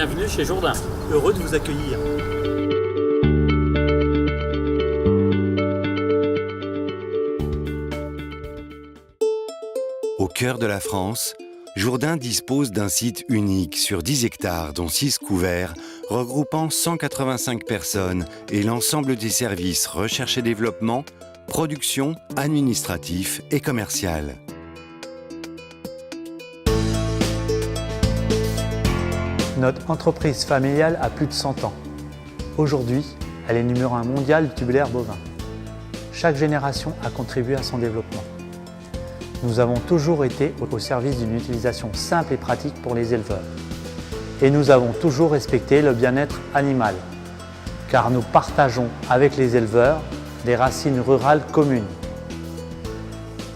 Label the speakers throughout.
Speaker 1: bienvenue chez Jourdain.
Speaker 2: Heureux de vous accueillir.
Speaker 3: Au cœur de la France, Jourdain dispose d'un site unique sur 10 hectares, dont 6 couverts, regroupant 185 personnes et l'ensemble des services recherche et développement, production, administratif et commercial.
Speaker 4: Notre entreprise familiale a plus de 100 ans. Aujourd'hui, elle est numéro 1 mondial du tubulaire bovin. Chaque génération a contribué à son développement. Nous avons toujours été au service d'une utilisation simple et pratique pour les éleveurs. Et nous avons toujours respecté le bien-être animal, car nous partageons avec les éleveurs des racines rurales communes.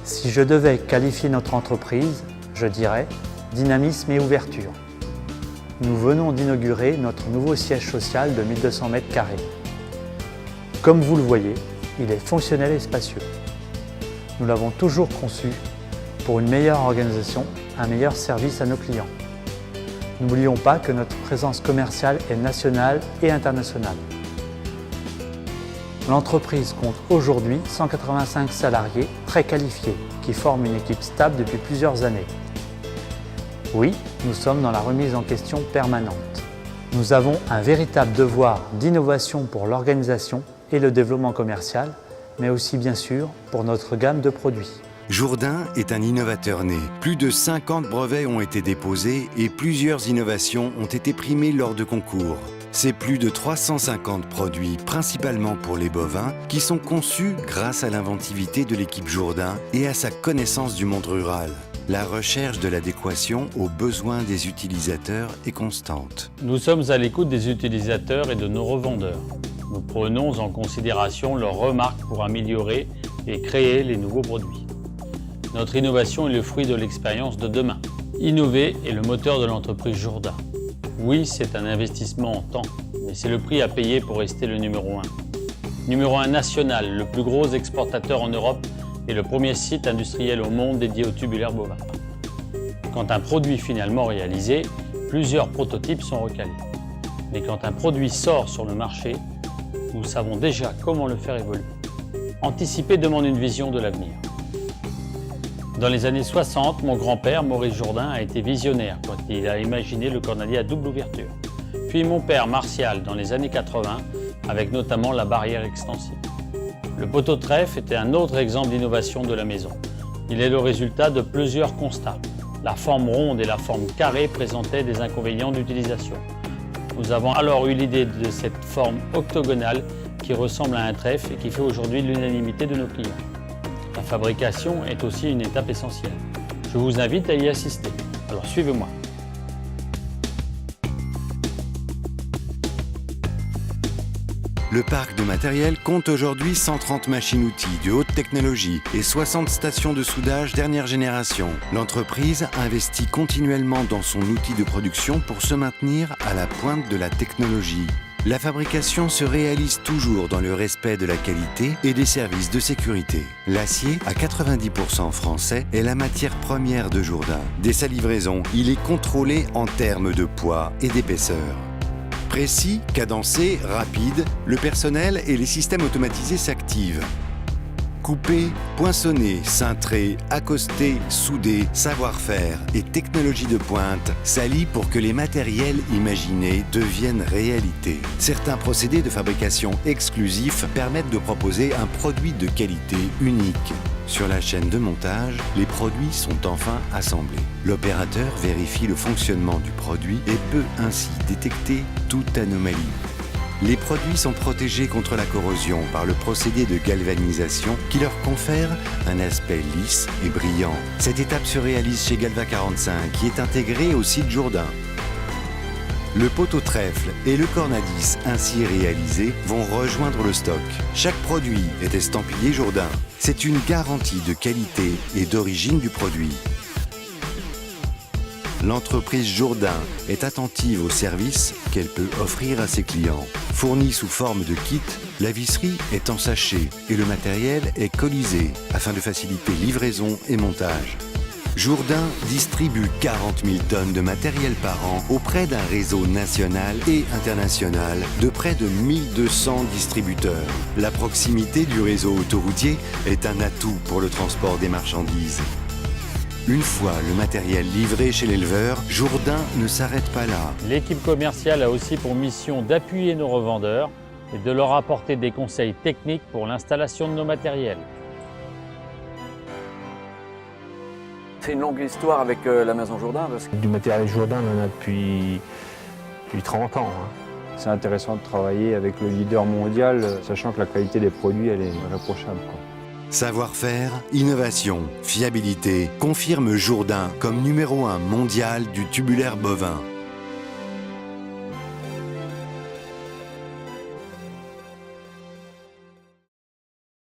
Speaker 4: Si je devais qualifier notre entreprise, je dirais dynamisme et ouverture. Nous venons d'inaugurer notre nouveau siège social de 1200 m². Comme vous le voyez, il est fonctionnel et spacieux. Nous l'avons toujours conçu pour une meilleure organisation, un meilleur service à nos clients. N'oublions pas que notre présence commerciale est nationale et internationale. L'entreprise compte aujourd'hui 185 salariés très qualifiés qui forment une équipe stable depuis plusieurs années. Oui, nous sommes dans la remise en question permanente. Nous avons un véritable devoir d'innovation pour l'organisation et le développement commercial, mais aussi bien sûr pour notre gamme de produits.
Speaker 3: Jourdain est un innovateur né. Plus de 50 brevets ont été déposés et plusieurs innovations ont été primées lors de concours. C'est plus de 350 produits, principalement pour les bovins, qui sont conçus grâce à l'inventivité de l'équipe Jourdain et à sa connaissance du monde rural. La recherche de l'adéquation aux besoins des utilisateurs est constante.
Speaker 1: Nous sommes à l'écoute des utilisateurs et de nos revendeurs. Nous prenons en considération leurs remarques pour améliorer et créer les nouveaux produits. Notre innovation est le fruit de l'expérience de demain. Innover est le moteur de l'entreprise Jourdain. Oui, c'est un investissement en temps, mais c'est le prix à payer pour rester le numéro 1. Numéro 1 national, le plus gros exportateur en Europe et le premier site industriel au monde dédié au tubulaire bovin. Quand un produit est finalement réalisé, plusieurs prototypes sont recalés. Mais quand un produit sort sur le marché, nous savons déjà comment le faire évoluer. Anticiper demande une vision de l'avenir. Dans les années 60, mon grand-père, Maurice Jourdain, a été visionnaire quand il a imaginé le cornalier à double ouverture. Puis mon père, Martial, dans les années 80, avec notamment la barrière extensible. Le poteau de trèfle était un autre exemple d'innovation de la maison. Il est le résultat de plusieurs constats. La forme ronde et la forme carrée présentaient des inconvénients d'utilisation. Nous avons alors eu l'idée de cette forme octogonale qui ressemble à un trèfle et qui fait aujourd'hui l'unanimité de nos clients. La fabrication est aussi une étape essentielle. Je vous invite à y assister. Alors suivez-moi.
Speaker 3: Le parc de matériel compte aujourd'hui 130 machines-outils de haute technologie et 60 stations de soudage dernière génération. L'entreprise investit continuellement dans son outil de production pour se maintenir à la pointe de la technologie. La fabrication se réalise toujours dans le respect de la qualité et des services de sécurité. L'acier, à 90% français, est la matière première de Jourdain. Dès sa livraison, il est contrôlé en termes de poids et d'épaisseur. Précis, cadencé, rapide, le personnel et les systèmes automatisés s'activent. Couper, poinçonner, cintrer, accoster, souder, savoir-faire et technologie de pointe s'allient pour que les matériels imaginés deviennent réalité. Certains procédés de fabrication exclusifs permettent de proposer un produit de qualité unique. Sur la chaîne de montage, les produits sont enfin assemblés. L'opérateur vérifie le fonctionnement du produit et peut ainsi détecter toute anomalie. Les produits sont protégés contre la corrosion par le procédé de galvanisation qui leur confère un aspect lisse et brillant. Cette étape se réalise chez Galva 45 qui est intégré au site Jourdain. Le poteau trèfle et le cornadis ainsi réalisés vont rejoindre le stock. Chaque produit est estampillé Jourdain. C'est une garantie de qualité et d'origine du produit. L'entreprise Jourdain est attentive aux services qu'elle peut offrir à ses clients. Fournie sous forme de kit, la visserie est en sachet et le matériel est colisé afin de faciliter livraison et montage. Jourdain distribue 40 000 tonnes de matériel par an auprès d'un réseau national et international de près de 1200 distributeurs. La proximité du réseau autoroutier est un atout pour le transport des marchandises. Une fois le matériel livré chez l'éleveur, Jourdain ne s'arrête pas là.
Speaker 1: L'équipe commerciale a aussi pour mission d'appuyer nos revendeurs et de leur apporter des conseils techniques pour l'installation de nos matériels.
Speaker 2: C'est une longue histoire avec la maison Jourdain. Parce que...
Speaker 5: Du matériel Jourdain, on en a depuis 30 ans.
Speaker 6: C'est intéressant de travailler avec le leader mondial, sachant que la qualité des produits, elle est irréprochable, quoi.
Speaker 3: Savoir-faire, innovation, fiabilité confirment Jourdain comme numéro 1 mondial du tubulaire bovin.